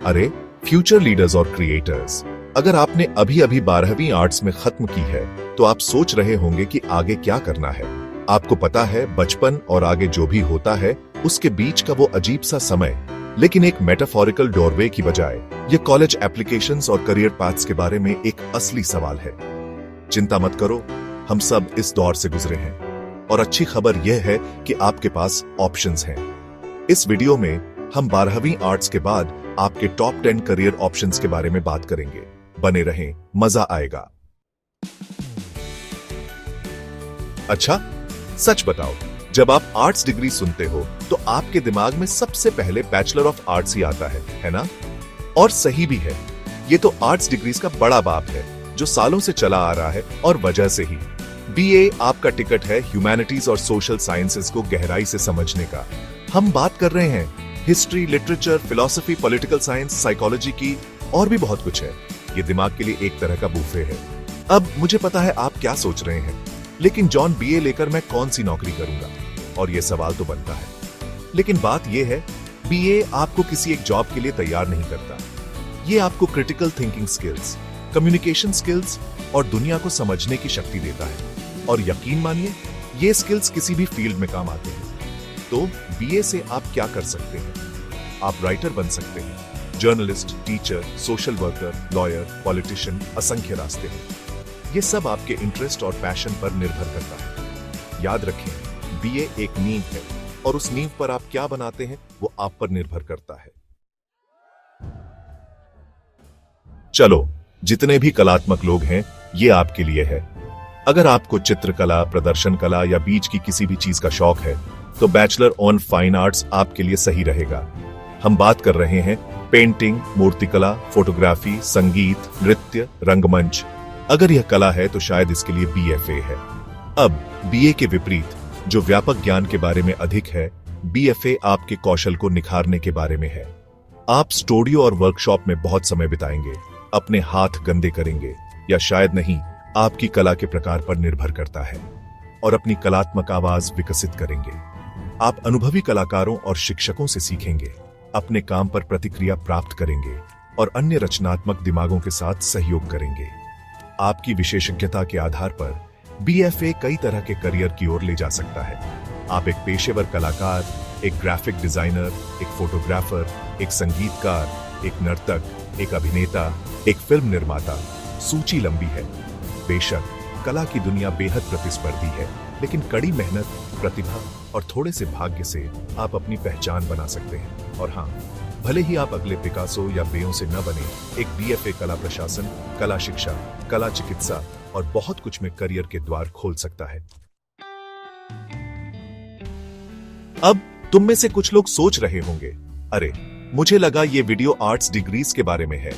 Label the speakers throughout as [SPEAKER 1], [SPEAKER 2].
[SPEAKER 1] अरे future leaders और creators, अगर आपने अभी अभी 12वीं आर्ट्स में खत्म की है तो आप सोच रहे होंगे कि आगे क्या करना है। आपको पता है बचपन और आगे जो भी होता है उसके बीच का वो अजीब सा समय, लेकिन एक मेटाफोरिकल डोरवे की बजाय ये कॉलेज एप्लीकेशंस और करियर पाथ्स के बारे में एक असली सवाल है। चिंता मत करो, हम सब इस दौर से गुजरे हैं और अच्छी खबर यह है कि आपके पास ऑप्शंस हैं। इस वीडियो में हम 12वीं आर्ट्स के बाद आपके टॉप 10 करियर ऑप्शंस के बारे में बात करेंगे। बने रहें, मजा आएगा। अच्छा, सच बताओ, जब आप आर्ट्स डिग्री सुनते हो तो आपके दिमाग में सबसे पहले बैचलर ऑफ आर्ट्स ही आता है ना? और सही भी है। ये तो आर्ट्स डिग्रीज का बड़ा बाप है जो सालों से चला आ रहा है और वजह से ही बीए आपका टिकट है ह्यूमैनिटीज और सोशल साइंसेस को गहराई से समझने का। हम बात कर रहे हैं history, literature, philosophy, political science, psychology की, और भी बहुत कुछ है। ये दिमाग के लिए एक तरह का बूफे है। अब मुझे पता है आप क्या सोच रहे हैं, लेकिन जॉन बीए लेकर मैं कौन सी नौकरी करूंगा? और ये सवाल तो बनता है। लेकिन बात यह है, बीए आपको किसी एक जॉब के लिए तैयार नहीं करता। ये आपको critical thinking skills, communication skills और दुनिया को समझने की शक्ति देता है। और यकीन मानिए, ये स्किल्स किसी भी फील्ड में काम आते हैं। तो बीए से आप क्या कर सकते हैं? आप राइटर बन सकते हैं, journalist, teacher, social worker, lawyer, politician, असंख्य रास्ते हैं। ये सब आपके इंटरेस्ट और पैशन पर निर्भर करता है। याद रखें, बीए एक नींव है और उस नींव पर आप क्या बनाते हैं वो आप पर निर्भर करता है। चलो, जितने भी कलात्मक लोग हैं, ये आपके लिए है। अगर आपको चित्रकला, प्रदर्शन कला या बीच की किसी भी चीज का शौक है तो बैचलर ऑन फाइन आर्ट्स आपके लिए सही रहेगा। हम बात कर रहे हैं पेंटिंग, मूर्तिकला, फोटोग्राफी, संगीत, नृत्य, रंगमंच। अगर यह कला है तो शायद इसके लिए बीएफए है। अब बीए के विपरीत, जो व्यापक ज्ञान के बारे में अधिक है, बीएफए आपके कौशल को निखारने के बारे में है। आप स्टूडियो और वर्कशॉप में बहुत समय बिताएंगे, अपने हाथ गंदे करेंगे, या शायद नहीं, आपकी कला के प्रकार पर निर्भर करता है, और अपनी कलात्मक आवाज विकसित करेंगे। आप अनुभवी कलाकारों और शिक्षकों से सीखेंगे, अपने काम पर प्रतिक्रिया प्राप्त करेंगे और अन्य रचनात्मक दिमागों के साथ सहयोग करेंगे। आपकी विशेषज्ञता के आधार पर बीएफए कई तरह के करियर की ओर ले जा सकता है। आप एक पेशेवर कलाकार, एक ग्राफिक डिजाइनर, एक फोटोग्राफर, एक संगीतकार, एक नर्तक, एक अभिनेता, एक फिल्म निर्माता। सूची लंबी है। बेशक कला की दुनिया बेहद प्रतिस्पर्धी है, लेकिन कड़ी मेहनत, प्रतिभा और थोड़े से भाग्य से आप अपनी पहचान बना सकते हैं। और हाँ, भले ही आप अगले पिकासो या बेयों से न बने, एक बीएफए कला प्रशासन, कला शिक्षा, कला चिकित्सा और बहुत कुछ में करियर के द्वार खोल सकता है। अब तुम में से कुछ लोग सोच रहे होंगे, अरे मुझे लगा ये वीडियो आर्ट्स डिग्रीज के बारे में है,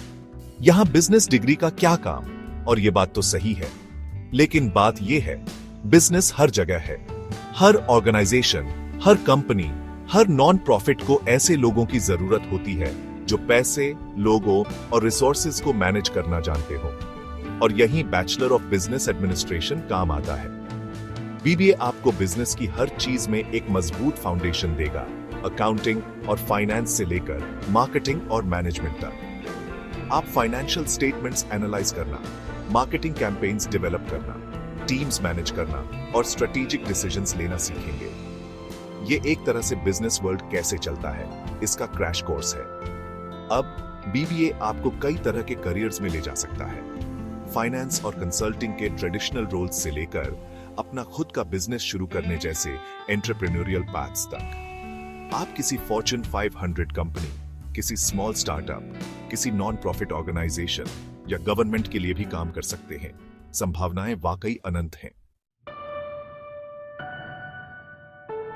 [SPEAKER 1] यहां बिजनेस डिग्री का क्या काम? और ये बात तो सही है, लेकिन बात ये है, बिजनेस हर जगह है। हर ऑर्गेनाइजेशन, हर कंपनी, हर नॉन प्रॉफिट को ऐसे लोगों की जरूरत होती है जो पैसे, लोगों और रिसोर्सेज को मैनेज करना जानते हो। और यही बैचलर ऑफ बिजनेस एडमिनिस्ट्रेशन काम आता है। बीबीए आपको बिजनेस की हर चीज में एक मजबूत फाउंडेशन देगा, अकाउंटिंग और फाइनेंस से लेकर मार्केटिंग और मैनेजमेंट तक। आप फाइनेंशियल स्टेटमेंट्स एनालाइज करना, मार्केटिंग कैंपेन्स डेवलप करना, टीम्स मैनेज करना और स्ट्रेटेजिक डिसीजंस लेना सीखेंगे। ये एक तरह से बिजनेस वर्ल्ड कैसे चलता है, इसका क्रैश कोर्स है। अब बीबीए आपको कई तरह के करियर्स में ले जा सकता है। फाइनेंस और कंसल्टिंग के ट्रेडिशनल रोल्स से लेकर अपना खुद का बिजनेस शुरू करने जैसे एंटरप्रेन्योरियल पाथ्स तक। आप किसी फॉर्च्यून 500 कंपनी, किसी स्मॉल स्टार्टअप, किसी नॉन प्रॉफिट ऑर्गेनाइजेशन या गवर्नमेंट के लिए भी काम कर सकते हैं। संभावनाएं वाकई अनंत हैं।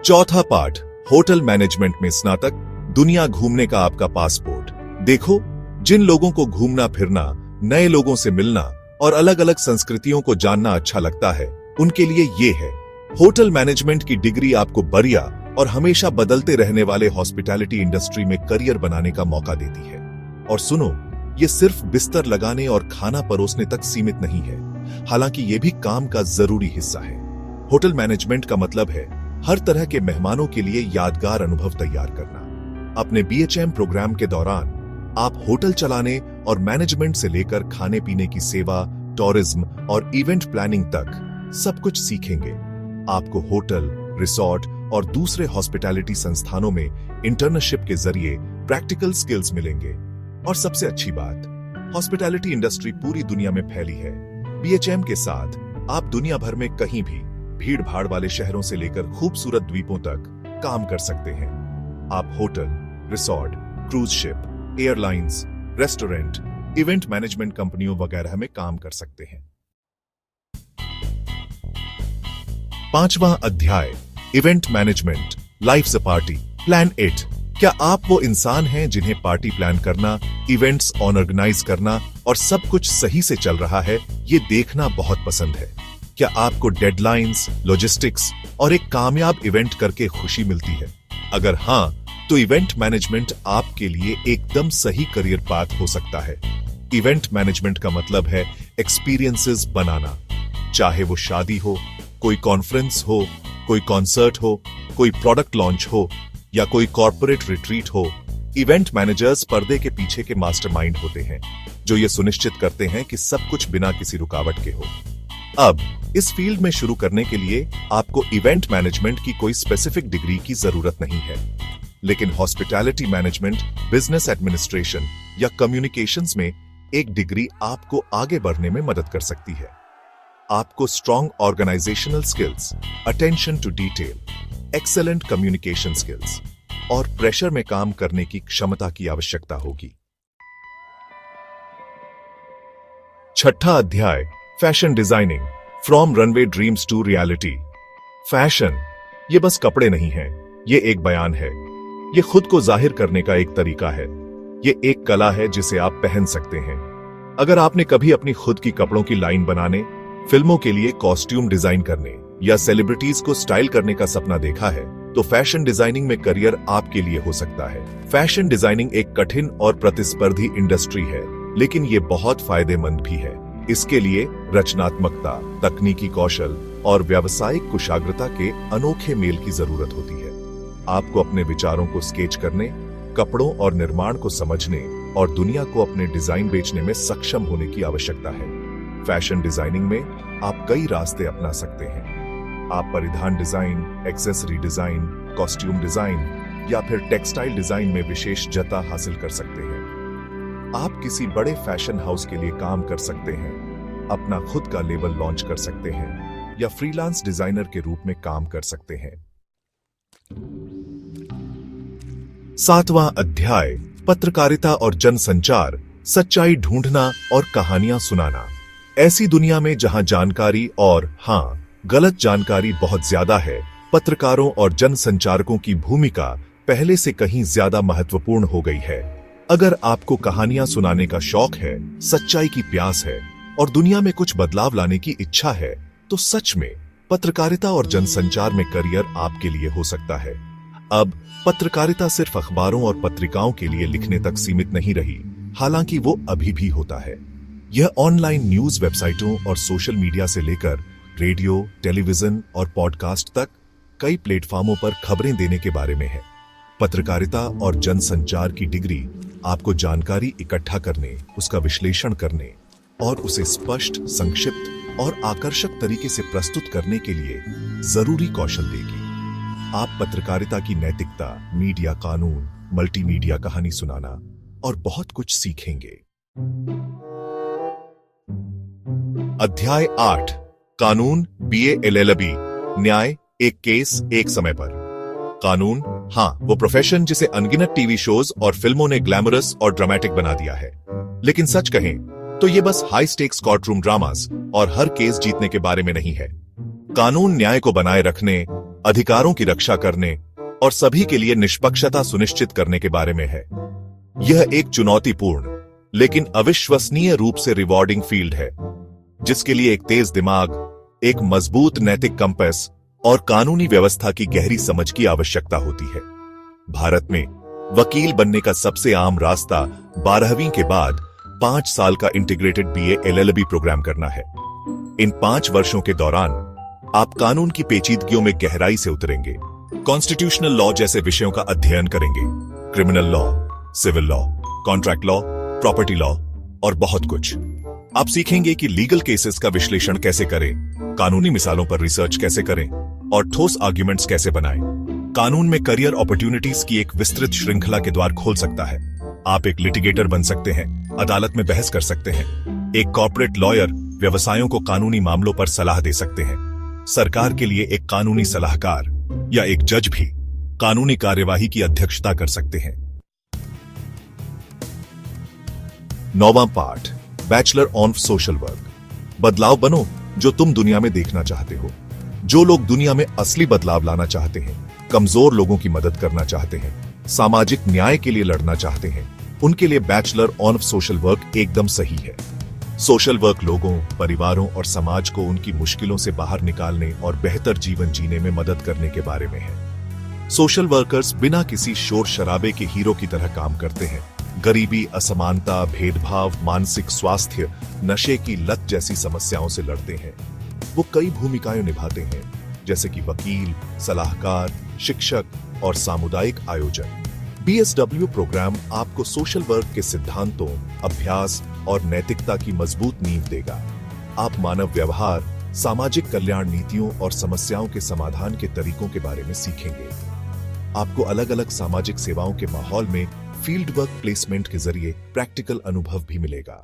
[SPEAKER 1] चौथा पार्ट, होटल मैनेजमेंट में स्नातक, दुनिया घूमने का आपका पासपोर्ट। देखो, जिन लोगों को घूमना फिरना, नए लोगों से मिलना और अलग अलग संस्कृतियों को जानना अच्छा लगता है, उनके लिए ये है। होटल मैनेजमेंट की डिग्री आपको बढ़िया और हमेशा बदलते रहने वाले हॉस्पिटैलिटी इंडस्ट्री में करियर बनाने का मौका देती है। और सुनो, ये सिर्फ बिस्तर लगाने और खाना परोसने तक सीमित नहीं है, हालांकि ये भी काम का जरूरी हिस्सा है। होटल मैनेजमेंट का मतलब है हर तरह के मेहमानों के लिए यादगार अनुभव तैयार करना। अपने बीएचएम प्रोग्राम के दौरान आप होटल चलाने और मैनेजमेंट से लेकर खाने पीने की सेवा, टूरिज्म और इवेंट प्लानिंग तक सब कुछ सीखेंगे। आपको होटल, रिसोर्ट और दूसरे हॉस्पिटैलिटी संस्थानों में इंटर्नशिप के जरिए प्रैक्टिकल स्किल्स मिलेंगे। और सबसे अच्छी बात, हॉस्पिटैलिटी इंडस्ट्री पूरी दुनिया में फैली है। बीएचएम के साथ आप दुनिया भर में कहीं भी भीड़ भाड़ वाले शहरों से लेकर खूबसूरत द्वीपों तक काम कर सकते हैं। आप hotel, resort, cruise ship, airlines, restaurant, event management कंपनियों वगैरह में काम कर सकते हैं। 5वां अध्याय, event management, life a party, plan it. क्या आप वो इंसान हैं जिन्हें पार्टी प्लान करना, इवेंट्स ऑर्गेनाइज करना और सब कुछ सही से चल रहा है, ये देखना बहुत पसंद है? क्या आपको डेडलाइंस, लॉजिस्टिक्स और एक कामयाब इवेंट करके खुशी मिलती है? अगर हां, तो इवेंट मैनेजमेंट आपके लिए एकदम सही करियर पाथ हो सकता है। इवेंट मैनेजमेंट का मतलब है एक्सपीरियंसेस बनाना, चाहे वो शादी हो, कोई कॉन्फ्रेंस हो, कोई कॉन्सर्ट हो, कोई प्रोडक्ट लॉन्च हो या कोई कॉर्पोरेट रिट्रीट हो। इवेंट मैनेजर्स पर्दे के पीछे के मास्टरमाइंड होते हैं, जो ये सुनिश्चित करते हैं कि सब कुछ बिना किसी रुकावट के हो। अब इस फील्ड में शुरू करने के लिए आपको इवेंट मैनेजमेंट की कोई स्पेसिफिक डिग्री की जरूरत नहीं है, लेकिन हॉस्पिटैलिटी मैनेजमेंट, बिजनेस एडमिनिस्ट्रेशन या कम्युनिकेशंस में एक डिग्री आपको आगे बढ़ने में मदद कर सकती है। आपको strong organisational skills, attention to detail, excellent communication skills और प्रेशर में काम करने की क्षमता की आवश्यकता होगी। 6वां अध्याय, fashion designing, from runway dreams to reality. Fashion ये बस कपड़े नहीं है, ये एक बयान है। ये खुद को जाहिर करने का एक तरीका है। ये एक कला है जिसे आप पहन सकते हैं। अगर आपने कभी अपनी खुद की कपड़ों की लाइन बनाने, फिल्मों के लिए कॉस्ट्यूम डिजाइन करने या सेलिब्रिटीज को स्टाइल करने का सपना देखा है, तो फैशन डिजाइनिंग में करियर आपके लिए हो सकता है। फैशन डिजाइनिंग एक कठिन और प्रतिस्पर्धी इंडस्ट्री है, लेकिन ये बहुत फायदेमंद भी है। इसके लिए रचनात्मकता, तकनीकी कौशल और व्यावसायिक कुशाग्रता के अनोखे मेल की जरूरत होती है। आपको अपने विचारों को स्केच करने, कपड़ों और निर्माण को समझने और दुनिया को अपने डिजाइन बेचने में सक्षम होने की आवश्यकता है। फैशन डिजाइनिंग में आप कई रास्ते अपना सकते हैं। आप परिधान design, accessory design, costume design या फिर टेक्सटाइल डिजाइन में विशेषज्ञता हासिल कर सकते हैं। आप किसी बड़े फैशन हाउस के लिए काम कर सकते हैं, अपना खुद का लेबल लॉन्च कर सकते हैं या फ्रीलांस डिजाइनर के रूप में काम कर सकते हैं। 7वां अध्याय, पत्रकारिता और जनसंचार, सच्चाई ढूंढना और कहानियां सुनाना। ऐसी दुनिया में जहां जानकारी और गलत जानकारी बहुत ज्यादा है, पत्रकारों और जनसंचारकों की भूमिका पहले से कहीं ज्यादा महत्वपूर्ण हो गई है। अगर आपको कहानियां सुनाने का शौक है, सच्चाई की प्यास है और दुनिया में कुछ बदलाव लाने की इच्छा है, तो सच में पत्रकारिता और जनसंचार में करियर आपके लिए हो सकता है। अब पत्रकारिता सिर्फ अखबारों और पत्रिकाओं के लिए लिखने तक सीमित नहीं रही, हालांकि वो अभी भी होता है। यह ऑनलाइन न्यूज वेबसाइटों और सोशल मीडिया से लेकर रेडियो, टेलीविजन और पॉडकास्ट तक कई प्लेटफॉर्मों पर खबरें देने के बारे में है। पत्रकारिता और जनसंचार की डिग्री आपको जानकारी इकट्ठा करने, उसका विश्लेषण करने और उसे स्पष्ट, संक्षिप्त और आकर्षक तरीके से प्रस्तुत करने के लिए जरूरी कौशल देगी। आप पत्रकारिता की नैतिकता, मीडिया कानून, मल्टीमीडिया कहानी सुनाना और बहुत कुछ सीखेंगे। अध्याय 8, कानून, बीए एलएलबी, न्याय, एक केस एक समय पर। कानून, वो प्रोफेशन जिसे अनगिनत टीवी शोज और फिल्मों ने ग्लैमरस और ड्रामेटिक बना दिया है। लेकिन सच कहें तो ये बस हाई स्टेक्स कोर्टरूम ड्रामास और हर केस जीतने के बारे में नहीं है। कानून न्याय को बनाए रखने, अधिकारों की रक्षा करने और सभी के लिए निष्पक्षता सुनिश्चित करने के बारे में है। यह एक चुनौतीपूर्ण लेकिन अविश्वसनीय रूप से रिवॉर्डिंग फील्ड है, जिसके लिए एक तेज दिमाग, एक मजबूत नैतिक कंपास और कानूनी व्यवस्था की गहरी समझ की आवश्यकता होती है। भारत में वकील बनने का सबसे आम रास्ता 12वीं के बाद 5 साल का इंटीग्रेटेड बीए एलएलबी प्रोग्राम करना है। इन 5 वर्षों के दौरान आप कानून की पेचीदगियों में गहराई से उतरेंगे, कॉन्स्टिट्यूशनल लॉ जैसे विषयों का अध्ययन करेंगे, criminal law, civil law, contract law, property law और बहुत कुछ। आप सीखेंगे कि लीगल केसेस का विश्लेषण कैसे करें, कानूनी मिसालों पर रिसर्च कैसे करें और ठोस आर्ग्यूमेंट्स कैसे बनाएं। कानून में करियर अपॉर्चुनिटीज की एक विस्तृत श्रृंखला के द्वार खोल सकता है। आप एक लिटिगेटर बन सकते हैं, अदालत में बहस कर सकते हैं। एक कॉर्पोरेट लॉयर व्यवसायों को कानूनी मामलों पर सलाह दे सकते हैं। सरकार के लिए एक कानूनी सलाहकार या एक जज भी कानूनी कार्यवाही की अध्यक्षता कर सकते हैं। 9वां part, bachelor on social work. बदलाव बनो जो तुम दुनिया में देखना चाहते हो। जो लोग दुनिया में असली बदलाव लाना चाहते हैं, कमजोर लोगों की मदद करना चाहते हैं, सामाजिक न्याय के लिए लड़ना चाहते हैं, उनके लिए बैचलर ऑन सोशल वर्क एकदम सही है। सोशल वर्क लोगों, परिवारों और समाज को उनकी मुश्किलों से बाहर निकालने और बेहतर जीवन जीने में मदद करने के बारे में है। सोशल वर्कर्स बिना किसी शोर शराबे के हीरो की तरह काम करते हैं। गरीबी, असमानता, भेदभाव, मानसिक स्वास्थ्य, नशे की लत जैसी समस्याओं से लड़ते हैं। वो कई भूमिकाएं निभाते हैं, जैसे कि वकील, सलाहकार, शिक्षक और सामुदायिक आयोजक। BSW प्रोग्राम आपको सोशल वर्क के सिद्धांतों, अभ्यास और नैतिकता की मजबूत नींव देगा। आप मानव व्यवहार, सामाजिक कल्याण नीतियों और समस्याओं के समाधान के तरीकों के बारे में सीखेंगे। आपको अलग अलग सामाजिक सेवाओं के माहौल में फील्ड वर्क प्लेसमेंट के जरिए प्रैक्टिकल अनुभव भी मिलेगा।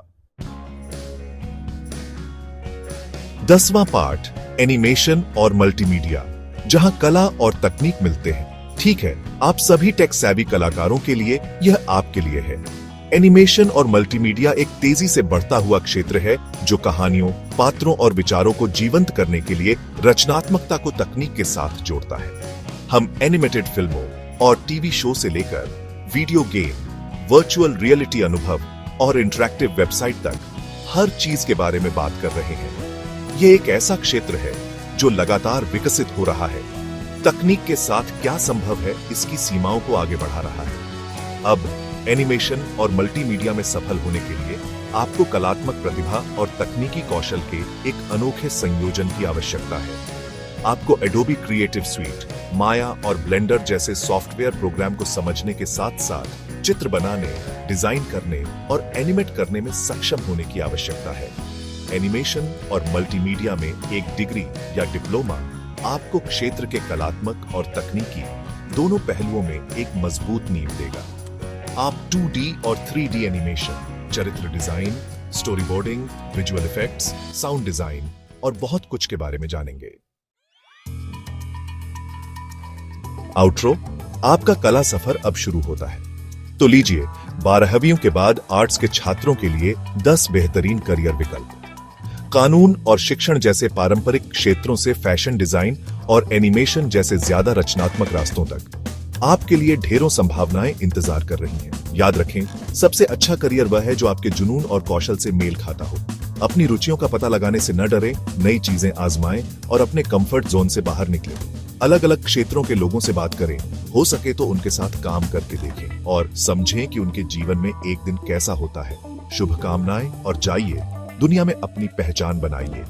[SPEAKER 1] 10वां पार्ट, एनिमेशन और मल्टीमीडिया, जहां कला और तकनीक मिलते हैं। ठीक है, आप सभी टेक सैवी कलाकारों के लिए यह आपके लिए है। एनिमेशन और मल्टीमीडिया एक तेजी से बढ़ता हुआ क्षेत्र है जो कहानियों, पात्रों और विचारों को जीवंत करने के लिए रचनात्मकता को तकनीक के साथ जोड़ता है। हम एनिमेटेड फिल्मों और टीवी शो से लेकर वीडियो गेम, वर्चुअल रियलिटी अनुभव और इंटरैक्टिव वेबसाइट तक हर चीज के बारे में बात कर रहे हैं। यह एक ऐसा क्षेत्र है जो लगातार विकसित हो रहा है। तकनीक के साथ क्या संभव है, इसकी सीमाओं को आगे बढ़ा रहा है। अब एनिमेशन और मल्टीमीडिया में सफल होने के लिए आपको कलात्मक प्रतिभा और तकनीकी कौशल के एक अनोखे संयोजन की आवश्यकता है। आपको एडोबी क्रिएटिव स्वीट, माया और ब्लेंडर जैसे सॉफ्टवेयर प्रोग्राम को समझने के साथ साथ चित्र बनाने, डिजाइन करने और एनिमेट करने में सक्षम होने की आवश्यकता है। एनिमेशन और मल्टीमीडिया में एक डिग्री या डिप्लोमा आपको क्षेत्र के कलात्मक और तकनीकी दोनों पहलुओं में एक मजबूत नींव देगा। आप 2D और 3D एनिमेशन, चरित्र design, story boarding, visual effects, sound design और बहुत कुछ के बारे में जानेंगे। आउटरो, आपका कला सफर अब शुरू होता है। तो लीजिए 12वीं के बाद आर्ट्स के छात्रों के लिए 10 बेहतरीन करियर विकल्प। कानून और शिक्षण जैसे पारंपरिक क्षेत्रों से फैशन डिजाइन और एनिमेशन जैसे ज्यादा रचनात्मक रास्तों तक आपके लिए ढेरों संभावनाएं इंतजार कर रही हैं। याद रखें, सबसे अच्छा करियर वह है जो आपके जुनून और कौशल से मेल खाता हो। अपनी रुचियों का पता लगाने से न डरें, नई चीजें आजमाएं और अपने कंफर्ट जोन से बाहर निकलें। अलग अलग क्षेत्रों के लोगों से बात करें, हो सके तो उनके साथ काम करके देखें और समझें कि उनके जीवन में एक दिन कैसा होता है। शुभकामनाएं और जाइए दुनिया में अपनी पहचान बनाइए।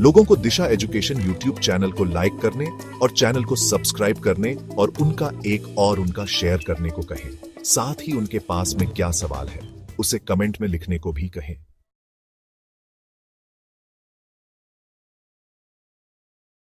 [SPEAKER 1] लोगों को दिशा एजुकेशन यूट्यूब चैनल को लाइक करने और चैनल को सब्सक्राइब करने और उनका शेयर करने को कहें। साथ ही उनके पास में क्या सवाल है उसे कमेंट में लिखने को भी कहें।